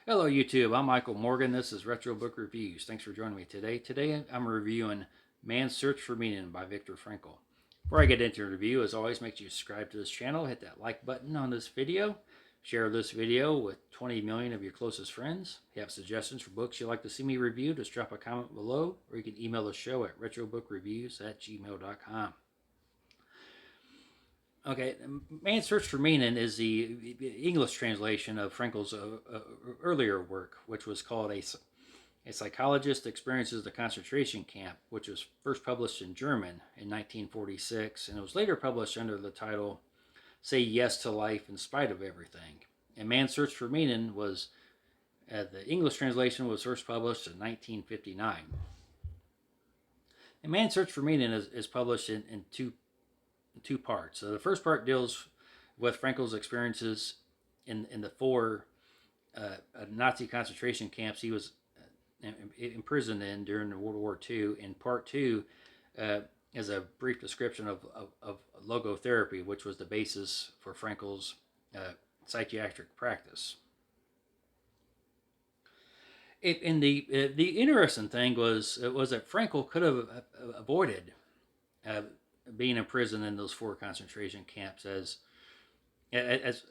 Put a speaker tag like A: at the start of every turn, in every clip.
A: Hello YouTube, I'm Michael Morgan. This is Retro Book Reviews. Thanks for joining me today. Today I'm reviewing Man's Search for Meaning by Viktor Frankl. Before I get into the review, as always, make sure you subscribe to this channel, hit that like button on this video, share this video with 20 million of your closest friends. If you have suggestions for books you'd like to see me review, just drop a comment below, or you can email the show at retrobookreviews@gmail.com. Okay, Man's Search for Meaning is the English translation of Frankl's earlier work, which was called A Psychologist Experiences the Concentration Camp, which was first published in German in 1946, and it was later published under the title Say Yes to Life in Spite of Everything. And Man's Search for Meaning was, the English translation was first published in 1959. And Man's Search for Meaning is published in two parts. So the first part deals with Frankl's experiences in the four Nazi concentration camps he was imprisoned in during World War II. And part two is a brief description of logotherapy, which was the basis for Frankl's psychiatric practice. The interesting thing was that Frankl could have avoided being imprisoned in those four concentration camps as as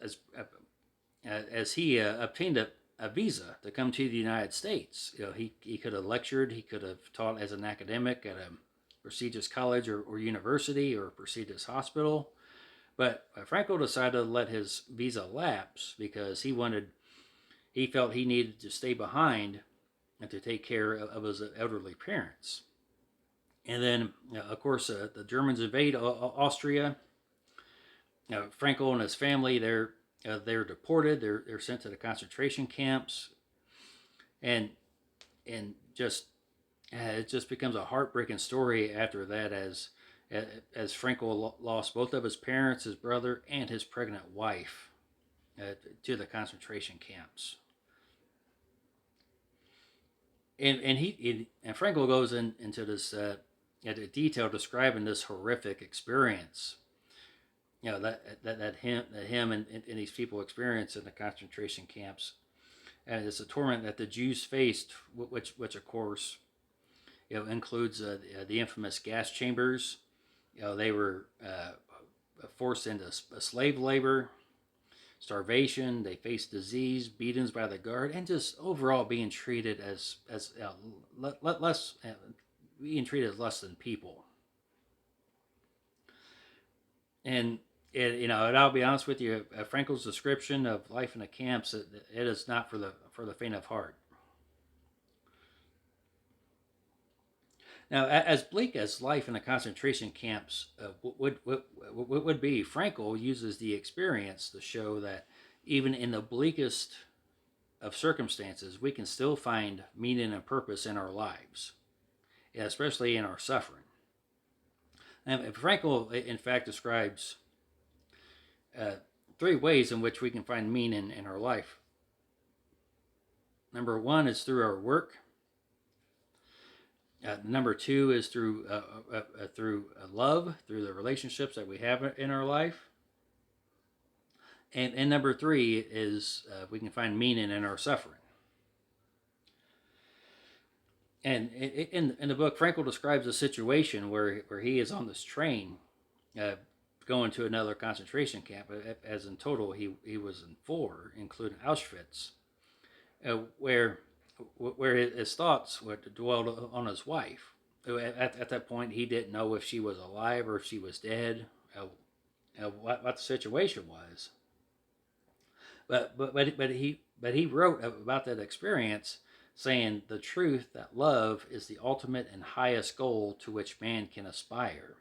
A: he obtained a visa to come to the United States. He could have lectured, he could have taught as an academic at a prestigious college or university or prestigious hospital, but Frankl decided to let his visa lapse because he felt he needed to stay behind and to take care of his elderly parents. And then, of course, the Germans invade Austria. Frankl and his family, they're deported. They're sent to the concentration camps, and just it just becomes a heartbreaking story after that as Frankl lost both of his parents, his brother, and his pregnant wife to the concentration camps. And Frankl goes into this detail describing this horrific experience, that him and these people experience in the concentration camps, and it's a torment that the Jews faced, which of course, includes the infamous gas chambers. They were forced into slave labor, starvation. They faced disease, beatings by the guard, and just overall being treated as less being treated as less than people. And and I'll be honest with you, Frankl's description of life in the camps, it is not for the faint of heart. Now, as bleak as life in the concentration camps would be, Frankl uses the experience to show that even in the bleakest of circumstances, we can still find meaning and purpose in our lives, especially in our suffering. And Frankl, in fact, describes three ways in which we can find meaning in our life. Number one is through our work. Number two is through love, through the relationships that we have in our life. And number three is we can find meaning in our suffering. And in the book, Frankl describes a situation where he is on this train going to another concentration camp, as in total he was in four, including Auschwitz, where his thoughts dwelled on his wife. At that point, he didn't know if she was alive or if she was dead, what the situation was. But he wrote about that experience, saying the truth that love is the ultimate and highest goal to which man can aspire.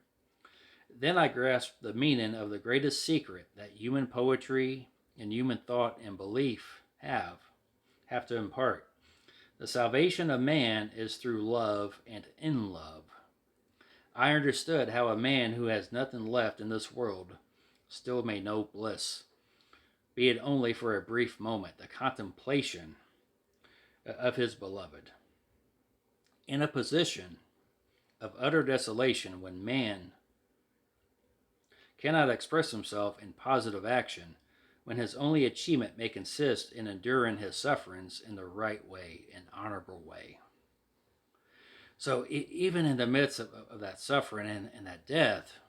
A: Then I grasped the meaning of the greatest secret that human poetry and human thought and belief have to impart. The salvation of man is through love and in love. I understood how a man who has nothing left in this world still may know bliss, be it only for a brief moment, the contemplation of his beloved. In a position of utter desolation, when man cannot express himself in positive action, when his only achievement may consist in enduring his sufferings in the right way, an honorable way. So even in the midst of that suffering and that death,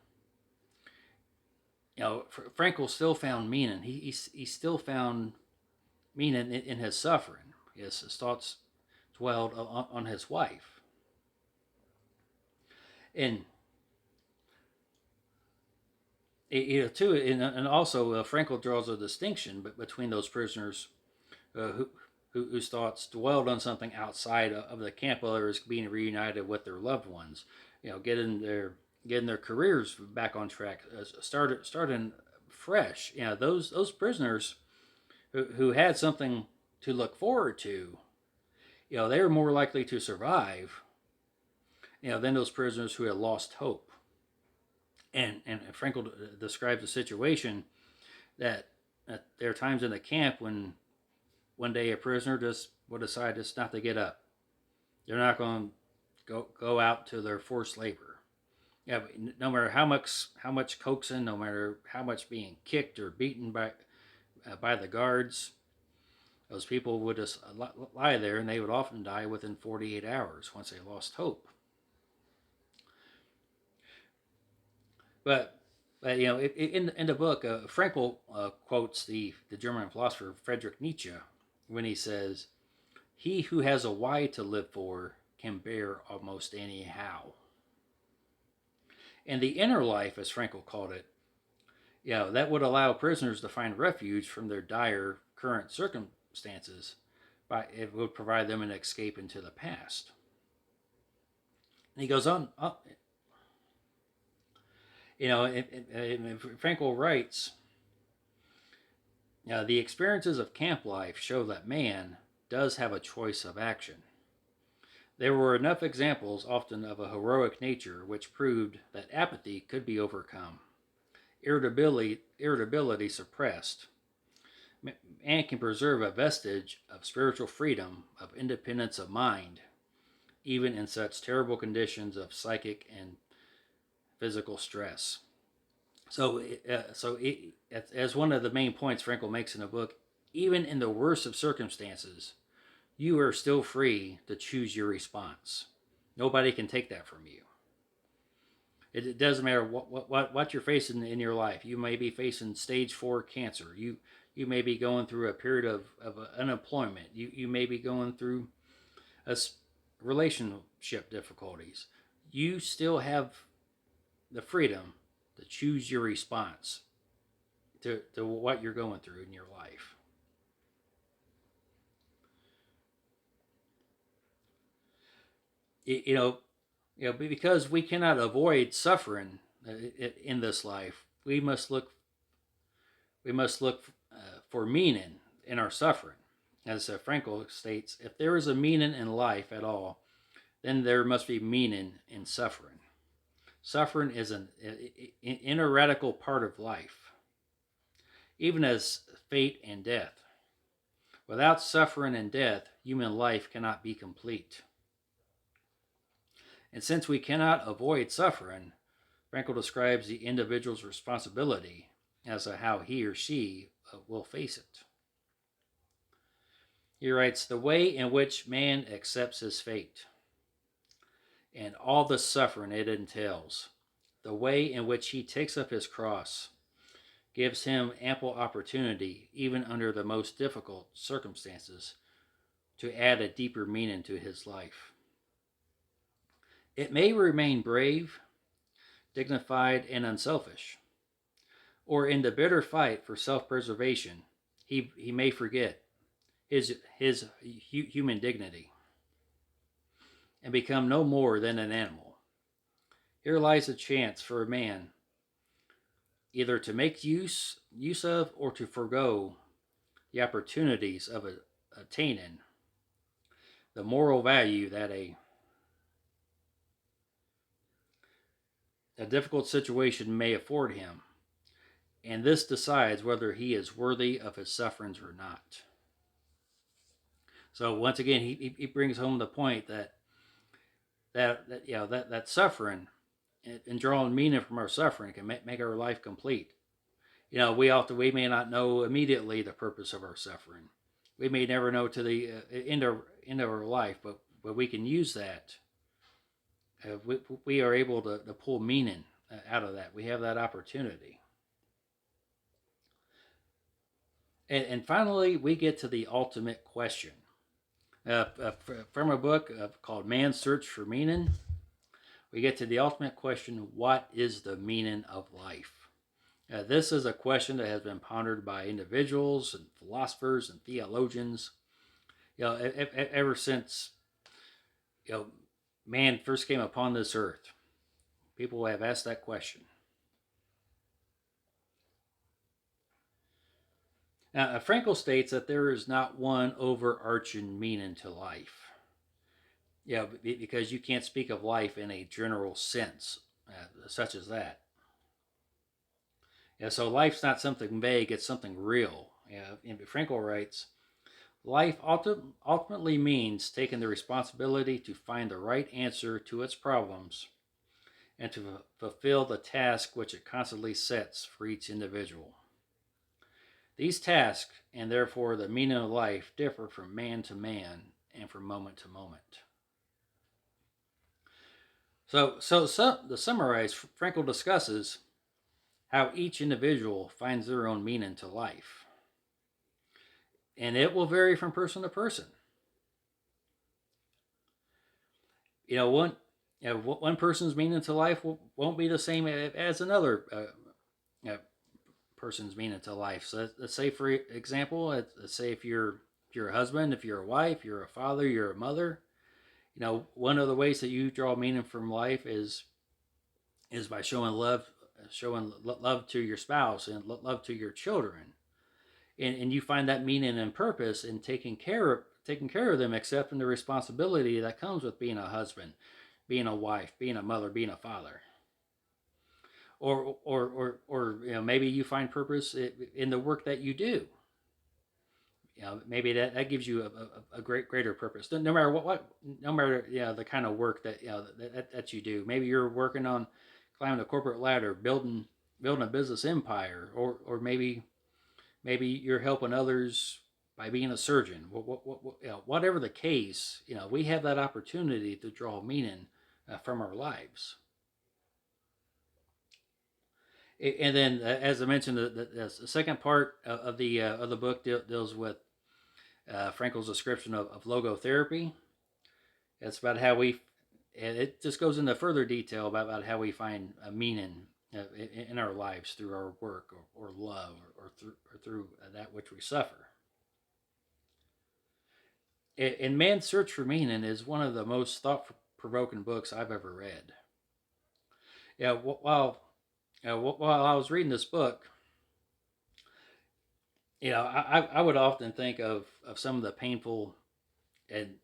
A: Frankel still found meaning. He still found meaning in his suffering. His thoughts dwelled on his wife. And too, and also Frankel draws a distinction between those prisoners whose thoughts dwelled on something outside of the camp, others being reunited with their loved ones, getting their careers back on track, starting fresh. Those prisoners who had something to look forward to, they were more likely to survive, than those prisoners who had lost hope. And Frankel describes a situation that there are times in the camp when one day a prisoner just will decide just not to get up. They're not going to go out to their forced labor. No matter how much coaxing, no matter how much being kicked or beaten by the guards, those people would just lie there, and they would often die within 48 hours once they lost hope. But in the book, Frankel quotes the German philosopher Friedrich Nietzsche when he says, "He who has a why to live for can bear almost anyhow." And the inner life, as Frankel called it, that would allow prisoners to find refuge from their dire current circumstances. It would provide them an escape into the past. And he goes on. Frankel writes, the experiences of camp life show that man does have a choice of action. There were enough examples, often of a heroic nature, which proved that apathy could be overcome, irritability suppressed, and can preserve a vestige of spiritual freedom, of independence of mind, even in such terrible conditions of psychic and physical stress. So as one of the main points Frankel makes in the book, even in the worst of circumstances, you are still free to choose your response. Nobody can take that from you. It doesn't matter what you're facing in your life. You may be facing stage 4 cancer. You may be going through a period of unemployment. You may be going through relationship difficulties. You still have the freedom to choose your response to what you're going through in your life. Because we cannot avoid suffering in this life, we must look for meaning in our suffering. As Frankel states, if there is a meaning in life at all, then there must be meaning in suffering. Suffering is an ineradicable part of life, even as fate and death. Without suffering and death, human life cannot be complete. And since we cannot avoid suffering, Frankel describes the individual's responsibility as to how he or she will face it. He writes, "The way in which man accepts his fate and all the suffering it entails, the way in which he takes up his cross, gives him ample opportunity, even under the most difficult circumstances, to add a deeper meaning to his life. It may remain brave, dignified, and unselfish, or in the bitter fight for self-preservation, he may forget his human dignity and become no more than an animal. Here lies a chance for a man either to make use of or to forego the opportunities of attaining the moral value that a difficult situation may afford him, and this decides whether he is worthy of his sufferings or not." So once again, he brings home the point that suffering and drawing meaning from our suffering can make our life complete. We may not know immediately the purpose of our suffering. We may never know to the end of our life, but we can use that. We are able to pull meaning out of that. We have that opportunity. And finally, we get to the ultimate question. From a book called Man's Search for Meaning, we get to the ultimate question: what is the meaning of life? This is a question that has been pondered by individuals and philosophers and theologians, ever since you know man first came upon this earth. People have asked that question. Now, Frankl states that there is not one overarching meaning to life. Because you can't speak of life in a general sense, such as that. So life's not something vague; it's something real. And Frankl writes, life ultimately means taking the responsibility to find the right answer to its problems and to fulfill the task which it constantly sets for each individual. These tasks, and therefore the meaning of life, differ from man to man and from moment to moment. So to summarize, Frankl discusses how each individual finds their own meaning to life. And it will vary from person to person. One person's meaning to life won't be the same as another person's meaning to life. So let's say, for example, let's say if you're a husband, if you're a wife, you're a father, you're a mother. One of the ways that you draw meaning from life is by showing love to your spouse and love to your children, and you find that meaning and purpose in taking care of them, accepting the responsibility that comes with being a husband, being a wife, being a mother, being a father. Or maybe you find purpose in the work that you do. Maybe that gives you a greater purpose. No matter no matter the kind of work that you do. Maybe you're working on climbing the corporate ladder, building a business empire, or maybe you're helping others by being a surgeon. Whatever the case, we have that opportunity to draw meaning from our lives. And then, as I mentioned, the second part of the book deals with Frankl's description of logotherapy. It's about how it just goes into further detail about how we find a meaning in our lives through our work or love or through that which we suffer. And Man's Search for Meaning is one of the most thought-provoking books I've ever read. While I was reading this book, I would often think of some of the painful and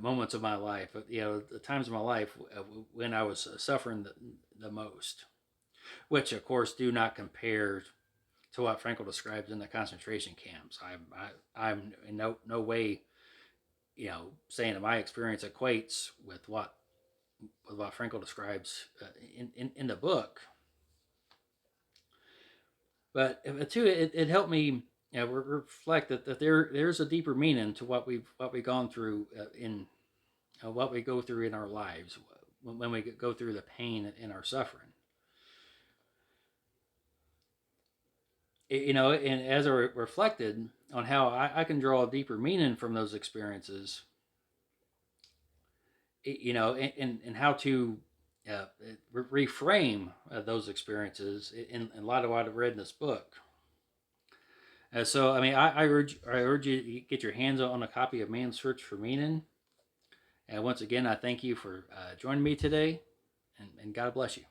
A: moments of my life. The times of my life when I was suffering the most, which of course do not compare to what Frankl describes in the concentration camps. I'm in no way, saying that my experience equates with what Frankl describes in the book. But too, it helped me reflect that there's a deeper meaning to what we've gone through in what we go through in our lives when we go through the pain in our suffering. And as I reflected on how I can draw a deeper meaning from those experiences, and how to reframe those experiences in light of what I've read in this book. So, I urge you to get your hands on a copy of Man's Search for Meaning. And once again, I thank you for joining me today, and God bless you.